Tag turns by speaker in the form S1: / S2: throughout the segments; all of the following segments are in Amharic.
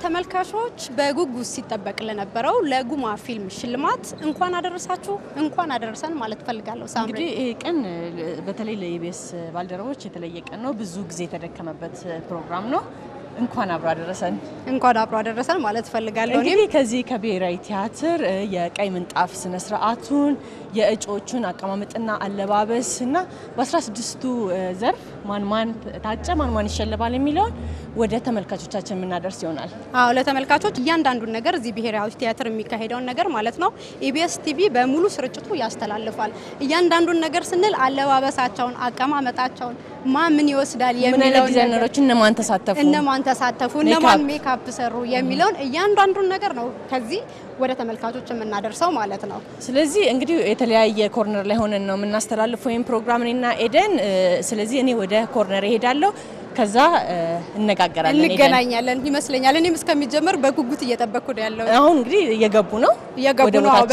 S1: ተመልካቾች በጉጉት ሲጠበቅ ለነበረው ለጉማ ፊልም ሽልማት እንኳን አደረሰን ማለት ፈልጋለሁ ሳምሪ
S2: እንግዲህ ይሄ ቀን በተለይ ለኢቢኤስ ባልደረቦች የተለየ ቀን ነው ብዙ ጊዜ ተደከመበት ፕሮግራም ነው እንኳን አብሮ አደረሰን ማለት ፈልጋለሁ እንግዲህ ከዚህ ከብሔራዊ ቲያትር የቀይ ምንጣፍ ስነ ስርዓቱን የእጮቹን አቀማመጥና አለባበስና በ16ቱ ዘርፍ ማን ታጨ ማን ይሸለባል የሚለው ወደ ተመልካቾቻችን ምናደርስ ይሆናል
S1: አዎ ለተመልካቾች እያንዳንዱን ነገር እዚህ ብሔራዊ ቲያትር የሚካሄደው ነገር ማለት ነው ኢቢኤስ ቲቪ በሙሉ ስርጭቱ ያስተላልፋል እያንዳንዱን ነገር ስንል አለባበሳቸውን አቀማመጣቸውን ምን ይወስዳል የሚለው
S2: ዲዛይነሮች እነማን ተሳተፉ
S1: እነማን ሜካፕ ሰሩ የሚለውን እያንዳንዱን ነገር ነው ከዚህ ወደ ተመልካቾች ምናደርሰው ማለት ነው
S2: ስለዚህ እንግዲህ የተለያየ ኮርነር ላይ ሆነን ነው ምናስተላልፈው ይሄን ፕሮግራም እኔና ኤደን ስለዚህ እኔ ወደ ኮርነር እሄዳለሁ ከዛ
S1: እንገናኛለን ይመስለኛል እኔም እስከሚጀምር በጉጉት እየተጠበቅኩ ነው ያለው
S2: አሁን እንግዲህ እየገቡ ነው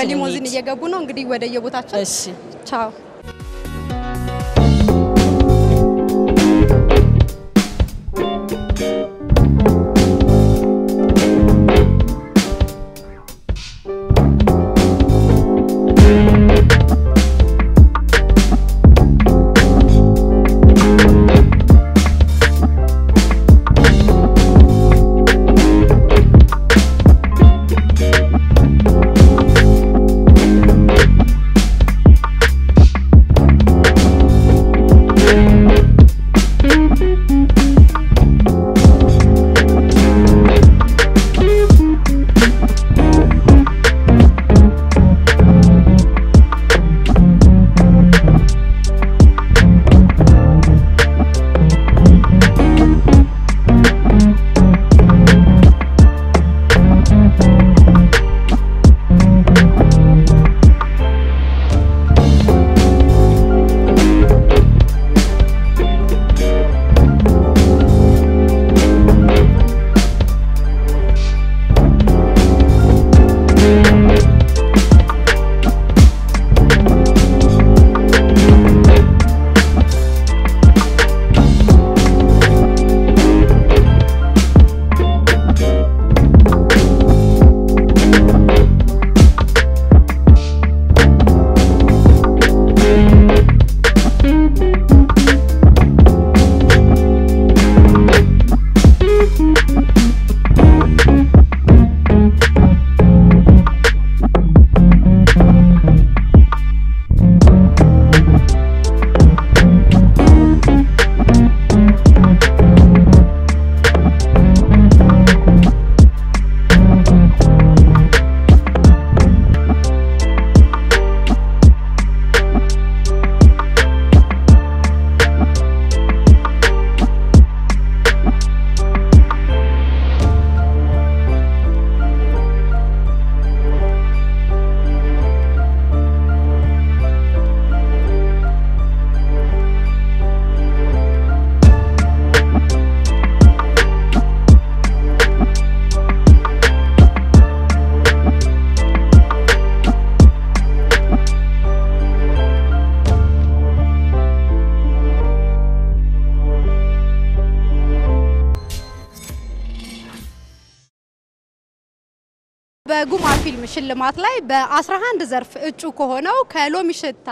S1: በሊሞዚን እየገቡ ነው እንግዲህ ወደ የቦታችን
S2: እሺ
S1: ቻው በጉማ ፊልም ሽልማት ላይ በ11 ዘርፍ እጩ ከሆነው ከሎሚሽታ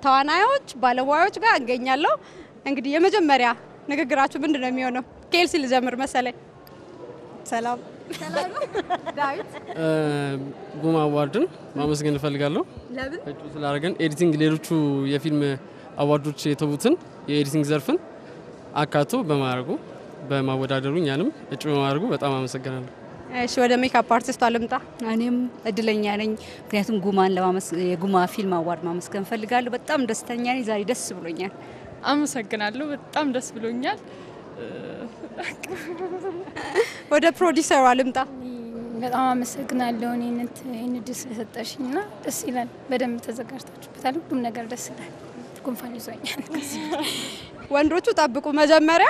S1: ተዋናዮች ባለሙያዎች ጋር እንገኛለሁ እንግዲህ የመጀመሪያ ንግግራችሁ ምንድነው የሚሆነው ኬልሲ ልጀምር መሰለኝ ሰላም ዳዊት
S3: ጉማ አዋርድን ማመስገን ፈልጋለሁ
S1: ለምን
S3: እጩ ስላደረገን ኤዲቲንግ ሌሎቹ የፊልም አዋርዶች የተቡትን የኤዲቲንግ ዘርፍን አካቶ በማወዳደሩ እኛንም እጩ በማድረጉ በጣም አመሰግናለሁ
S1: እሺ ወደ ሜካፕ አርቲስቷ ልምጣ
S4: እኔም እድለኛ ነኝ ምክንያቱም የጉማ ፊልም አዋርድ ማመስገን ፈልጋለሁ በጣም ደስተኛ ነኝ ዛሬ ደስ ብሎኛል
S5: አመሰግናለሁ በጣም ደስ ብሎኛል
S1: ወደ ፕሮዲዩሰሯ ልምጣ
S6: በጣም አመሰግናለሁ እኔን ድል ስለሰጠሽኝና ደስ ይላል በደንብ ተዘጋጅታችሁበታል ሁሉም ነገር ደስ ይላል ጉንፋን ይዞኛል
S1: ወንዶቹ ጠብቁ መጀመሪያ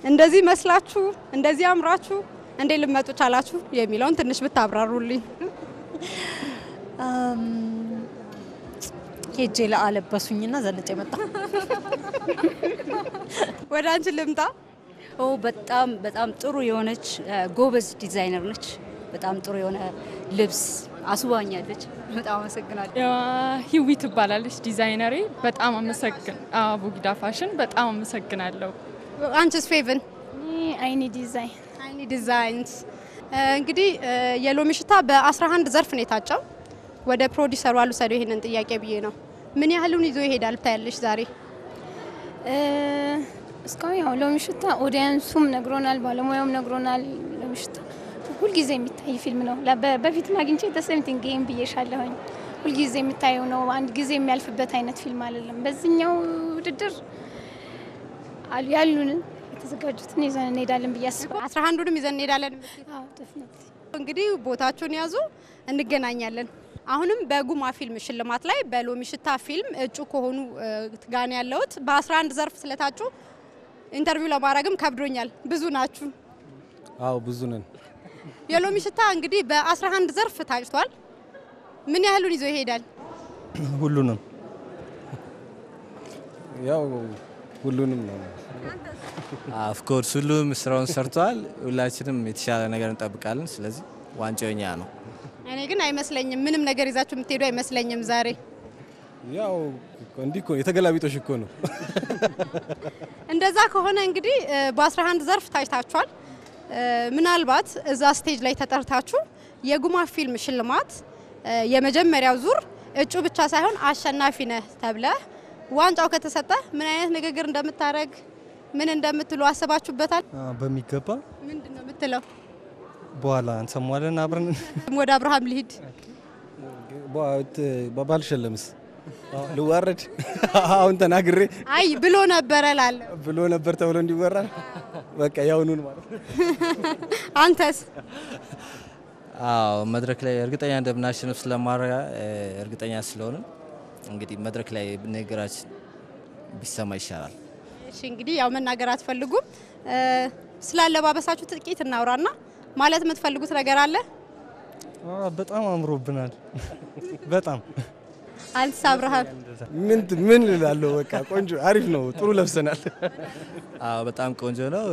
S1: እንደዚህ መስላችሁ እንደዚህ አምራችሁ እንዴ ልመጡ ቻላችሁ የሚለውን ትንሽ ብታብራሩልኝ
S4: ሄጄ ለአለበሱኝና ዘንጬ መጣ
S1: ወደ አንቺ ልምጣ
S4: በጣም በጣም ጥሩ የሆነች ጎበዝ ዲዛይነር ነች። በጣም ጥሩ የሆነ ልብስ አስዋኛለች። በጣም አመሰግናለሁ።
S5: ሂዊ ትባላለች ዲዛይነሬ። በጣም አቡጊዳ ፋሽን በጣም አመሰግናለሁ።
S1: አንቺስ ፌቨን?
S6: አይኒ ዲዛይንስ
S1: እንግዲህ የሎሚ ሽታ በ11 ዘርፍ ነው የታጨው። ወደ ፕሮዲሰሩ አልወሰደው ይሄንን ጥያቄ ብዬ ነው። ምን ያህሉን ይዞ ይሄዳል ታያለሽ ዛሬ?
S6: እስካሁን ያው ሎሚ ሽታ ኦዲየንሱም ነግሮናል፣ ባለሙያውም ነግሮናል። ሎሚ ሽታ ሁልጊዜ የሚታይ ፊልም ነው። በፊት ማግኝቼ ተሰምቲንግ ጌም ብዬሻለሁኝ። ሁልጊዜ የሚታየው ነው። አንድ ጊዜ የሚያልፍበት አይነት ፊልም አይደለም። በዚህኛው ውድድር ያሉን የተዘጋጁትን ይዘን እንሄዳለን ብዬ አስባለሁ።
S1: 11ዱንም ይዘን እንሄዳለን።
S6: አዎ ዴፊኒትሊ።
S1: እንግዲህ ቦታቸውን ያዙ፣ እንገናኛለን። አሁንም በጉማ ፊልም ሽልማት ላይ በሎሚ ሽታ ፊልም እጩ ከሆኑ ጋር ያለውት በ11 ዘርፍ ስለታጩ ኢንተርቪው ለማድረግም ከብዶኛል። ብዙ ናችሁ?
S7: አዎ ብዙ ነን።
S1: የሎሚ ሽታ እንግዲህ በ11 ዘርፍ ታጭቷል። ምን ያህሉን ይዞ ይሄዳል?
S7: ሁሉንም ያው ሁሉንም ነው።
S8: ኦፍ ኮርስ ሁሉም ስራውን ሰርቷል። ሁላችንም የተሻለ ነገር እንጠብቃለን። ስለዚህ ዋንጫውኛ ነው።
S1: እኔ ግን አይመስለኝም። ምንም ነገር ይዛችሁ የምትሄዱ አይመስለኝም ዛሬ።
S7: ያው እንዲኮ የተገላቢጦሽ እኮ ነው።
S1: እንደዛ ከሆነ እንግዲህ በ11 ዘርፍ ታጭታችኋል። ምናልባት እዛ ስቴጅ ላይ ተጠርታችሁ የጉማ ፊልም ሽልማት የመጀመሪያው ዙር እጩ ብቻ ሳይሆን አሸናፊ ነህ ተብለ ዋንጫው ከተሰጠ ምን አይነት ንግግር እንደምታረግ ምን እንደምትሉ አስባችሁበታል?
S7: በሚገባ
S1: ምንድነው የምትለው?
S7: በኋላ እንሰማለን አብረን።
S1: ወደ አብርሃም ልሂድ።
S7: ባልሸለምስ ልዋረድ አሁን ተናግሬ
S1: አይ ብሎ ነበር
S7: ተብሎ እንዲወራ በቃ ያውኑን ማለት።
S1: አንተስ?
S8: መድረክ ላይ እርግጠኛ እንደምናሸንፍ ስለማረጋ እርግጠኛ ስለሆነ እንግዲህ መድረክ ላይ ንግግራችን ቢሰማ ይሻላል።
S1: እሺ እንግዲህ ያው መናገር አትፈልጉም። ስላለባበሳችሁ ጥቂት እናውራና ማለት የምትፈልጉት ነገር አለ?
S7: በጣም አምሮብናል። በጣም
S1: አንተ አብርሃም?
S7: ምን እላለሁ? በቃ ቆንጆ አሪፍ ነው። ጥሩ ለብሰናል።
S8: በጣም ቆንጆ ነው።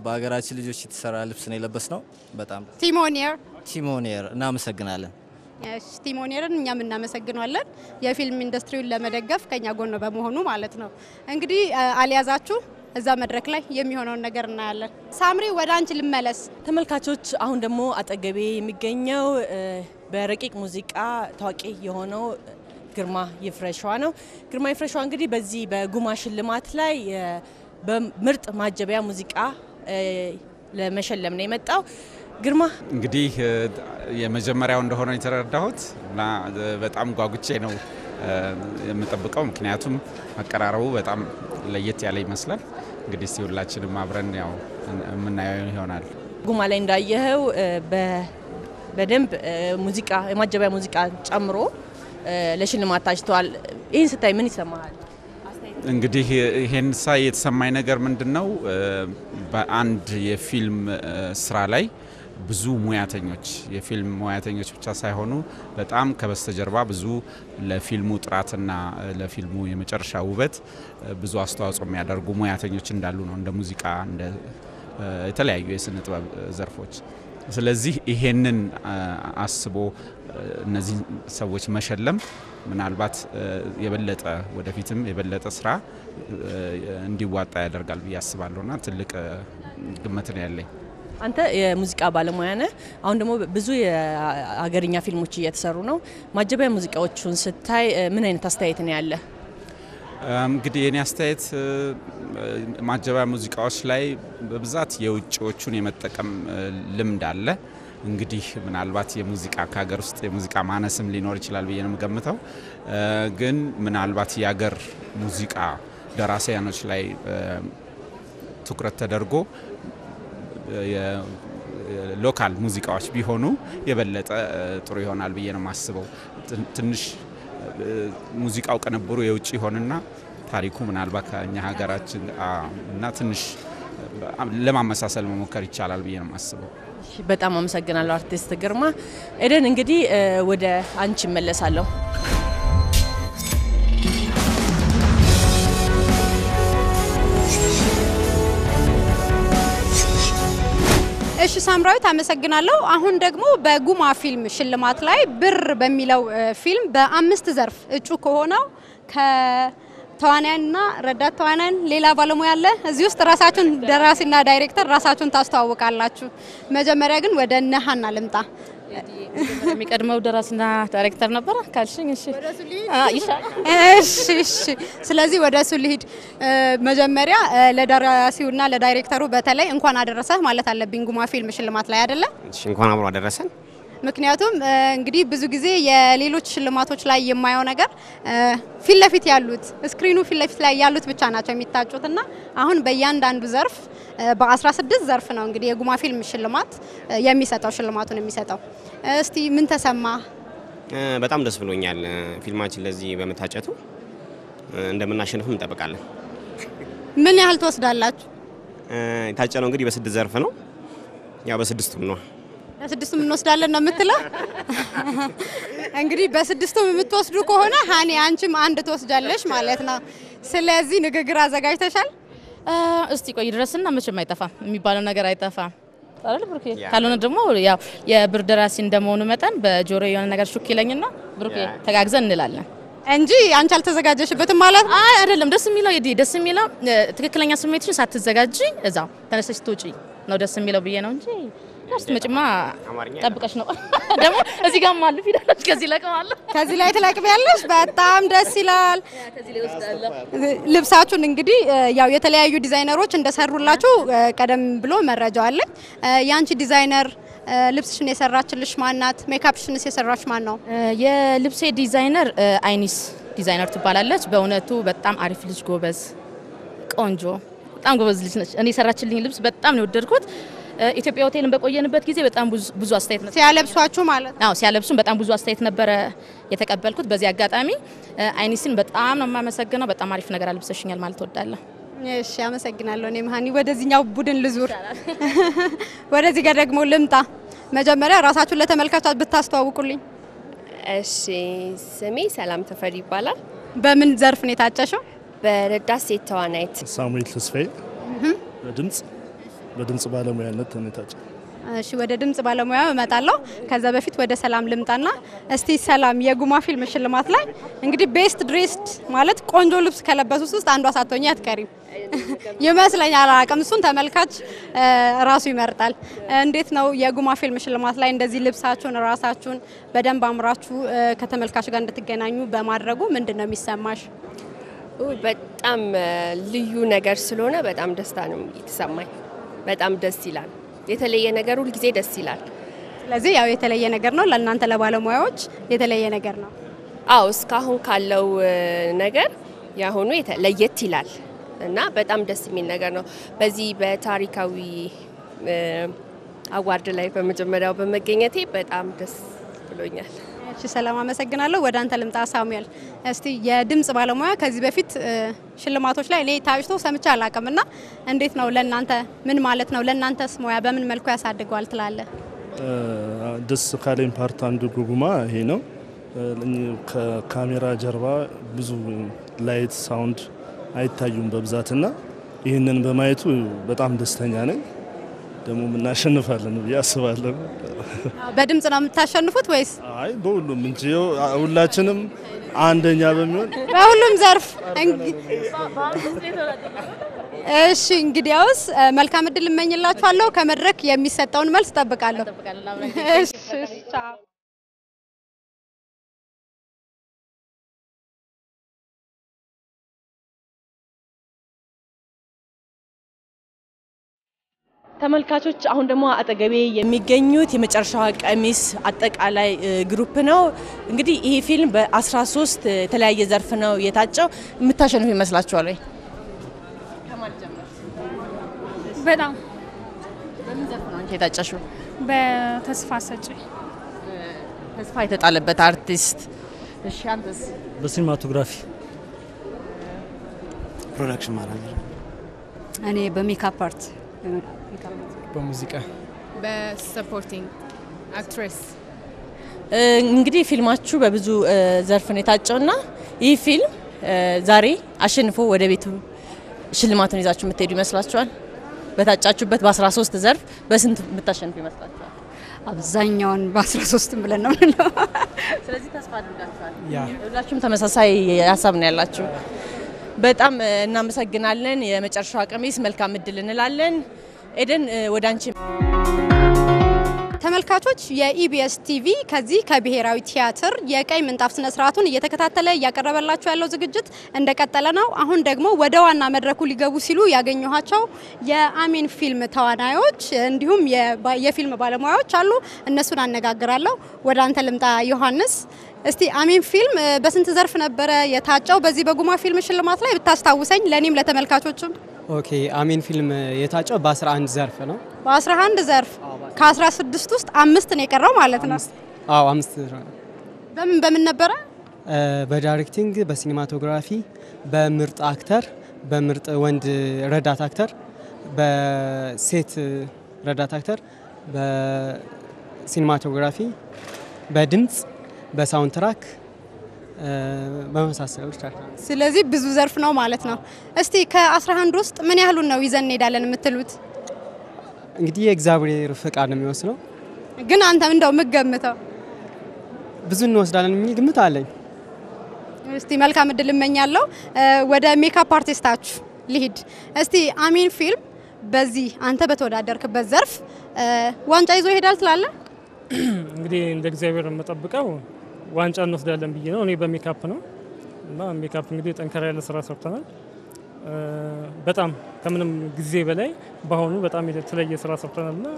S8: በሀገራችን ልጆች የተሰራ ልብስ ነው የለበስነው። በጣም ቲሞኒየር እናመሰግናለን።
S1: እሺ ቲሞኒየርን እኛም እናመሰግናለን። የፊልም ኢንዱስትሪውን ለመደገፍ ከኛ ጎን በመሆኑ ማለት ነው። እንግዲህ አልያዛችሁ እዛ መድረክ ላይ የሚሆነውን ነገር እናያለን። ሳምሪ ወደ አንቺ ልመለስ።
S2: ተመልካቾች አሁን ደግሞ አጠገቤ የሚገኘው በረቂቅ ሙዚቃ ታዋቂ የሆነው ግርማ ይፍረሽዋ ነው። ግርማ ይፍረሽዋ እንግዲህ በዚህ በጉማ ሽልማት ላይ በምርጥ ማጀቢያ ሙዚቃ ለመሸለም ነው የመጣው። ግርማ
S9: እንግዲህ የመጀመሪያው እንደሆነ የተረዳሁት እና በጣም ጓጉቼ ነው የምጠብቀው። ምክንያቱም አቀራረቡ በጣም ለየት ያለ ይመስላል። እንግዲህ ሁላችንም አብረን ያው የምናየው ይሆናል።
S2: ጉማ ላይ እንዳየኸው በደንብ ሙዚቃ የማጀቢያ ሙዚቃ ጨምሮ ለሽልማት ታጭቷል። ይህን ስታይ ምን ይሰማሃል?
S9: እንግዲህ ይሄን ሳይ የተሰማኝ ነገር ምንድነው? በአንድ የፊልም ስራ ላይ ብዙ ሙያተኞች የፊልም ሙያተኞች ብቻ ሳይሆኑ በጣም ከበስተጀርባ ብዙ ለፊልሙ ጥራትና ለፊልሙ የመጨረሻ ውበት ብዙ አስተዋጽኦ የሚያደርጉ ሙያተኞች እንዳሉ ነው፣ እንደ ሙዚቃ፣ እንደ የተለያዩ የስነ ጥበብ ዘርፎች። ስለዚህ ይሄንን አስቦ እነዚህ ሰዎች መሸለም ምናልባት የበለጠ ወደፊትም የበለጠ ስራ እንዲዋጣ ያደርጋል ብዬ አስባለሁና ትልቅ ግምት ነው ያለኝ።
S2: አንተ የሙዚቃ ባለሙያ ነህ። አሁን ደግሞ ብዙ የሀገርኛ ፊልሞች እየተሰሩ ነው። ማጀቢያ ሙዚቃዎቹን ስታይ ምን አይነት አስተያየት ነው ያለ?
S9: እንግዲህ የኔ አስተያየት ማጀቢያ ሙዚቃዎች ላይ በብዛት የውጭዎቹን የመጠቀም ልምድ አለ። እንግዲህ ምናልባት የሙዚቃ ከሀገር ውስጥ የሙዚቃ ማነስም ሊኖር ይችላል ብዬ ነው የምገምተው። ግን ምናልባት የሀገር ሙዚቃ ደራሲያኖች ላይ ትኩረት ተደርጎ የሎካል ሙዚቃዎች ቢሆኑ የበለጠ ጥሩ ይሆናል ብዬ ነው የማስበው። ትንሽ ሙዚቃው ቅንብሩ የውጭ ይሆንና ታሪኩ ምናልባት ከኛ ሀገራችን እና ትንሽ ለማመሳሰል መሞከር ይቻላል ብዬ ነው የማስበው።
S2: በጣም አመሰግናለሁ አርቲስት ግርማ። ኤደን እንግዲህ ወደ አንቺ መለሳለሁ።
S1: እሺ ሳምራዊት አመሰግናለሁ። አሁን ደግሞ በጉማ ፊልም ሽልማት ላይ ብር በሚለው ፊልም በአምስት ዘርፍ እጩ ከሆነው ከተዋናይና ረዳት ተዋናይ ሌላ ባለሙያ አለ እዚህ ውስጥ ራሳችሁን ደራሲና ዳይሬክተር ራሳችሁን ታስተዋውቃላችሁ። መጀመሪያ ግን ወደ ነሃና ልምጣ።
S2: የሚቀድመው ደራሲና ዳይሬክተር ነበር ካልሽኝ እሺ
S1: እሺ ስለዚህ ወደሱ ልሂድ። መጀመሪያ ለደራሲውና ለዳይሬክተሩ በተለይ እንኳን አደረሰ ማለት አለብኝ ጉማ ፊልም ሽልማት ላይ አይደለ?
S10: እሺ እንኳን አብሮ አደረሰን።
S1: ምክንያቱም እንግዲህ ብዙ ጊዜ የሌሎች ሽልማቶች ላይ የማየው ነገር ፊት ለፊት ያሉት ስክሪኑ ፊት ለፊት ላይ ያሉት ብቻ ናቸው የሚታጩትና አሁን በእያንዳንዱ ዘርፍ በ16 ዘርፍ ነው እንግዲህ የጉማ ፊልም ሽልማት የሚሰጠው ሽልማቱን የሚሰጠው። እስቲ ምን ተሰማ?
S10: በጣም ደስ ብሎኛል ፊልማችን ለዚህ በመታጨቱ እንደምናሸንፍም እንጠብቃለን።
S1: ምን ያህል ትወስዳላችሁ?
S10: የታጨነው እንግዲህ በ6 ዘርፍ ነው። ያው በ6ቱም ነው
S1: በ6ቱም እንወስዳለን ነው የምትለው? እንግዲህ በ6ቱም የምትወስዱ ከሆነ ሃኒ አንቺም አንድ ትወስጃለሽ ማለት ነው። ስለዚህ ንግግር አዘጋጅተሻል?
S2: እስቲ ቆይ ድረስና መቼም አይጠፋም የሚባለው ነገር አይጠፋም አይደል ብሩኬ? ካልሆነ ደግሞ ያው የብር ደራሲ እንደመሆኑ መጠን በጆሮ የሆነ ነገር ሹክ ይለኝና ብሩኬ ተጋግዘን እንላለን
S1: እንጂ አንቺ አልተዘጋጀሽበትም ማለት ነው?
S2: አይ አይደለም። ደስ የሚለው ትክክለኛ ስሜትሽን ሳትዘጋጂ እዛው ተነስተሽ ትውጪ ነው ደስ የሚለው ብዬ ነው እንጂ መጭማ ጠብቀሽ ነው ደግሞ እዚህ ጋር ማሉ ፊደሎች ከዚህ ላይ ትለቅሚያለሽ። በጣም ደስ ይላል። ልብሳችሁን እንግዲህ ያው የተለያዩ ዲዛይነሮች እንደሰሩላችሁ ቀደም ብሎ መረጃው አለ። ያንቺ ዲዛይነር ልብስሽን የሰራችልሽ ማናት? ሜካፕሽንስ የሰራች ማን ነው? የልብሴ ዲዛይነር አይኒስ ዲዛይነር ትባላለች። በእውነቱ በጣም አሪፍ ልጅ፣ ጎበዝ፣ ቆንጆ፣ በጣም ጎበዝ ልጅ ነች። እኔ ሰራችልኝ ልብስ በጣም ነው ወደድኩት። ኢትዮጵያ ሆቴልን በቆየንበት ጊዜ በጣም ብዙ አስተያየት ነበር
S1: ሲያለብሷችሁ ማለት ነው።
S2: አዎ ሲያለብሱን በጣም ብዙ አስተያየት ነበር የተቀበልኩት። በዚህ አጋጣሚ አይኒስን በጣም ነው የማመሰግነው። በጣም አሪፍ ነገር አልብሰሽኛል ማለት እወዳለሁ።
S1: እሺ አመሰግናለሁ። እኔ መሃኒ ወደዚህኛው ቡድን ልዙር። ወደዚህ ጋር ደግሞ ልምጣ። መጀመሪያ ራሳችሁን ለተመልካቾች ብታስተዋውቁልኝ።
S11: እሺ ስሜ ሰላም ተፈሪ ይባላል።
S1: በምን ዘርፍ ነው የታጨሽው?
S11: በረዳት ሴት ተዋናይት።
S7: ሳሙኤል ተስፋዬ በድምጽ ባለሙያነት ተነታጨ።
S1: እሺ ወደ ድምጽ ባለሙያ እመጣለሁ። ከዛ በፊት ወደ ሰላም ልምጣና እስቲ ሰላም የጉማ ፊልም ሽልማት ላይ እንግዲህ ቤስት ድሬስድ ማለት ቆንጆ ልብስ ከለበሱት ውስጥ አንዷ ሳትሆኚ አትቀሪም ይመስለኛል። አላውቅም፣ እሱን ተመልካች ራሱ ይመርጣል። እንዴት ነው የጉማ ፊልም ሽልማት ላይ እንደዚህ ልብሳችሁን ራሳችሁን በደንብ አምራችሁ ከተመልካች ጋር እንድትገናኙ በማድረጉ ምንድነው የሚሰማሽ?
S11: በጣም ልዩ ነገር ስለሆነ በጣም ደስታ ነው የተሰማኝ። በጣም ደስ ይላል። የተለየ ነገር ሁሉ ጊዜ ደስ ይላል።
S1: ስለዚህ ያው የተለየ ነገር ነው ለእናንተ ለባለሙያዎች የተለየ ነገር ነው።
S11: አዎ እስካሁን ካለው ነገር ያሁኑ ለየት ይላል እና በጣም ደስ የሚል ነገር ነው። በዚህ በታሪካዊ አዋርድ ላይ በመጀመሪያው በመገኘቴ በጣም ደስ ብሎኛል።
S1: እሺ ሰላም አመሰግናለሁ። ወደ አንተ ልምጣ ሳሙኤል። እስቲ የድምጽ ባለሙያ ከዚህ በፊት ሽልማቶች ላይ እኔ ታጭቶ ሰምቼ አላውቅምና እንዴት ነው ለእናንተ ምን ማለት ነው? ለእናንተስ ሙያ በምን መልኩ ያሳድገዋል ትላለህ?
S7: ደስ ካለኝ ፓርት አንዱ ጉማ ይሄ ነው። ከካሜራ ጀርባ ብዙ ላይት ሳውንድ አይታዩም በብዛትና ይህንን በማየቱ በጣም ደስተኛ ነኝ። ደግሞ እናሸንፋለን ብዬ አስባለሁ።
S1: በድምጽ ነው የምታሸንፉት ወይስ?
S7: አይ በሁሉም እንጂ ሁላችንም አንደኛ በሚሆን
S1: በሁሉም ዘርፍ እሺ እንግዲያውስ መልካም እድል እመኝላችኋለሁ። ከመድረክ የሚሰጠውን መልስ ጠብቃለሁ። እሺ ቻው።
S2: ተመልካቾች አሁን ደግሞ አጠገቤ የሚገኙት የመጨረሻው ቀሚስ አጠቃላይ ግሩፕ ነው። እንግዲህ ይሄ ፊልም በ13 የተለያየ ዘርፍ ነው የታጨው። የምታሸንፉ ይመስላችኋል ወይ? ከማን ጀምር?
S5: በጣም
S2: በምን ዘርፍ ነው አንቺ የታጨሽው?
S5: በተስፋ ሰጪ
S2: ተስፋ የተጣለበት አርቲስት። እሺ አንተስ?
S12: በሲኒማቶግራፊ ፕሮዳክሽን ማናጀር።
S4: እኔ በሜካፕ አርት
S12: በሙዚቃ
S5: በሰፖርቲንግ አክትሬስ።
S2: እንግዲህ ፊልማችሁ በብዙ ዘርፍ ነው የታጨውና ይህ ፊልም ዛሬ አሸንፎ ወደ ቤቱ ሽልማቱን ይዛችሁ የምትሄዱ ይመስላችኋል? በታጫችሁበት በ13 ዘርፍ በስንት የምታሸንፉ ይመስላችኋል?
S4: አብዛኛውን በ13 ብለን ነው የምንለው።
S2: ስለዚህ ተስፋ አድርጋችኋል። ሁላችሁም ተመሳሳይ ሀሳብ ነው ያላችሁ። በጣም እናመሰግናለን። የመጨረሻው ቀሚስ መልካም እድል እንላለን። ኤደን ወደ አንቺ።
S1: ተመልካቾች የኢቢኤስ ቲቪ ከዚህ ከብሔራዊ ቲያትር የቀይ ምንጣፍ ስነ ስርዓቱን እየተከታተለ ያቀረበላችሁ ያለው ዝግጅት እንደቀጠለ ነው። አሁን ደግሞ ወደ ዋና መድረኩ ሊገቡ ሲሉ ያገኘኋቸው የአሜን ፊልም ተዋናዮች እንዲሁም የፊልም ባለሙያዎች አሉ። እነሱን አነጋግራለሁ። ወደ አንተ ልምጣ ዮሐንስ። እስቲ አሜን ፊልም በስንት ዘርፍ ነበረ የታጨው? በዚህ በጉማ ፊልም ሽልማት ላይ ብታስታውሰኝ ለኔም ለተመልካቾችም።
S12: ኦኬ አሜን ፊልም የታጨው በ11 ዘርፍ ነው።
S1: በ11 ዘርፍ ከ16 ውስጥ 5 ነው የቀረው ማለት ነው።
S12: አዎ 5
S1: በምን ነበረ?
S12: በዳይሬክቲንግ፣ በሲኒማቶግራፊ፣ በምርጥ አክተር፣ በምርጥ ወንድ ረዳት አክተር፣ በሴት ረዳት አክተር፣ በሲኒማቶግራፊ፣ በድምጽ፣ በሳውንድ ትራክ በመሳሰሉት ታዲያ።
S1: ስለዚህ ብዙ ዘርፍ ነው ማለት ነው። እስቲ ከ11 ውስጥ ምን ያህሉን ነው ይዘን እንሄዳለን የምትሉት?
S12: እንግዲህ የእግዚአብሔር ፍቃድ ነው የሚወስነው።
S1: ግን አንተ እንደው የምትገምተው?
S12: ብዙ እንወስዳለን የሚል ግምት አለኝ።
S1: እስቲ መልካም እድል እመኛለሁ። ወደ ሜካፕ አርቲስታችሁ ልሂድ። እስቲ አሜን ፊልም በዚህ አንተ በተወዳደርክበት ዘርፍ ዋንጫ ይዞ ይሄዳል ትላለህ?
S13: እንግዲህ እንደ እግዚአብሔር የምጠብቀው ዋንጫ እንወስዳለን ብዬ ነው። እኔ በሜካፕ ነው እና ሜካፕ እንግዲህ ጠንከራ ያለ ስራ ሰርተናል። በጣም ከምንም ጊዜ በላይ በአሁኑ በጣም የተለየ ስራ ሰርተናልና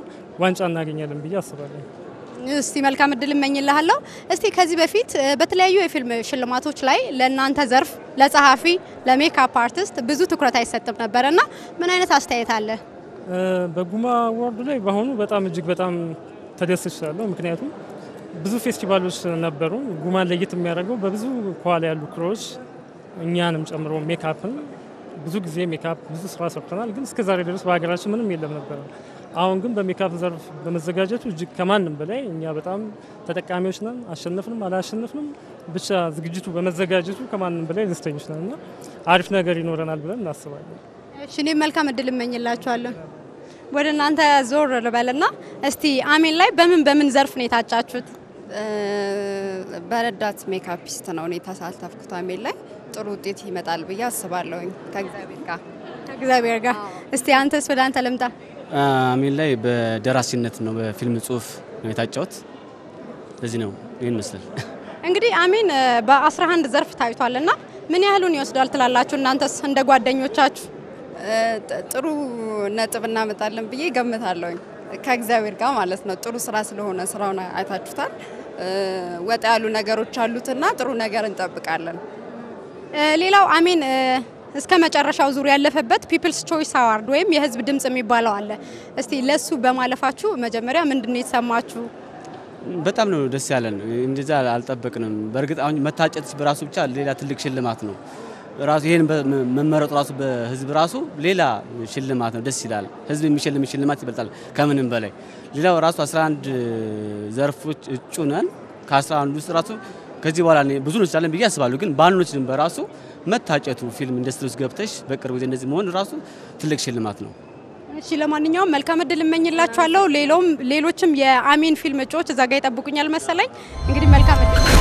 S13: ዋንጫ እናገኛለን ብዬ አስባለሁ።
S1: እስቲ መልካም እድል እመኝልሃለሁ። እስቲ ከዚህ በፊት በተለያዩ የፊልም ሽልማቶች ላይ ለእናንተ ዘርፍ ለጸሐፊ፣ ለሜካፕ አርቲስት ብዙ ትኩረት አይሰጥም ነበርና ምን አይነት አስተያየት አለ?
S13: በጉማ አዋርዱ ላይ በአሁኑ በጣም እጅግ በጣም ተደስቻለሁ። ምክንያቱም ብዙ ፌስቲቫሎች ነበሩ። ጉማን ለየት የሚያደርገው በብዙ ከኋላ ያሉ ክሮች እኛንም ጨምሮ ሜካፕን ብዙ ጊዜ ሜካፕ ብዙ ስራ ሰርተናል፣ ግን እስከዛሬ ድረስ በሀገራችን ምንም የለም ነበር። አሁን ግን በሜካፕ ዘርፍ በመዘጋጀቱ እጅግ ከማንም በላይ እኛ በጣም ተጠቃሚዎች ነን። አሸነፍንም አላሸነፍንም ብቻ ዝግጅቱ በመዘጋጀቱ ከማንም በላይ ደስተኞች ነን እና አሪፍ ነገር ይኖረናል ብለን እናስባለን።
S1: እሺ እኔ መልካም እድል እመኝላችኋለሁ። ወደ እናንተ ዞር ልበልና እስቲ አሜን ላይ በምን ዘርፍ ነው የታጫችሁት?
S14: በረዳት ሜካፒስት ነው እኔ ተሳተፍኩት። አሜን ላይ ጥሩ ውጤት ይመጣል ብዬ አስባለሁኝ
S1: ከእግዚአብሔር ጋር። እስቲ አንተስ ወደ አንተ ልምጣ።
S15: አሜን ላይ በደራሲነት ነው በፊልም ጽሁፍ ነው የታጨሁት። ለዚህ ነው ይሄን መስል።
S1: እንግዲህ አሜን በ11 ዘርፍ ታይቷልና ምን ያህሉን ይወስዳል ትላላችሁ እናንተስ እንደ ጓደኞቻችሁ?
S14: ጥሩ ነጥብ እናመጣለን ብዬ ገምታለሁኝ ከእግዚአብሔር ጋር ማለት ነው። ጥሩ ስራ ስለሆነ ስራውን አይታችሁታል። ወጣ ያሉ ነገሮች አሉትና ጥሩ ነገር እንጠብቃለን።
S1: ሌላው አሜን እስከ መጨረሻው ዙር ያለፈበት ፒፕልስ ቾይስ አዋርድ ወይም የህዝብ ድምጽ የሚባለው አለ። እስቲ ለሱ በማለፋችሁ መጀመሪያ ምንድነው የተሰማችሁ?
S15: በጣም ነው ደስ ያለን። እንደዛ አልጠበቅንም። በእርግጥ አሁን መታጨት በራሱ ብቻ ሌላ ትልቅ ሽልማት ነው። ራሱ ይሄን መመረጡ ራሱ በህዝብ ራሱ ሌላ ሽልማት ነው። ደስ ይላል። ህዝብ የሚሸልም ሽልማት ይበልጣል ከምንም በላይ። ሌላው ራሱ 11 ዘርፎች እጩ ነን። ከ11 ውስጥ ራሱ ከዚህ በኋላ ብዙ ነው ይችላል ብዬ አስባለሁ። ግን ባንኖችም በራሱ መታጨቱ ፊልም ኢንዱስትሪ ውስጥ ገብተሽ በቅርቡ እንደዚህ መሆን ራሱ ትልቅ ሽልማት ነው።
S1: እሺ ለማንኛውም መልካም እድል እመኝላችኋለሁ። ሌሎችም የአሜን ፊልም እጩዎች እዛ ጋር ይጠብቁኛል መሰለኝ። እንግዲህ መልካም እድል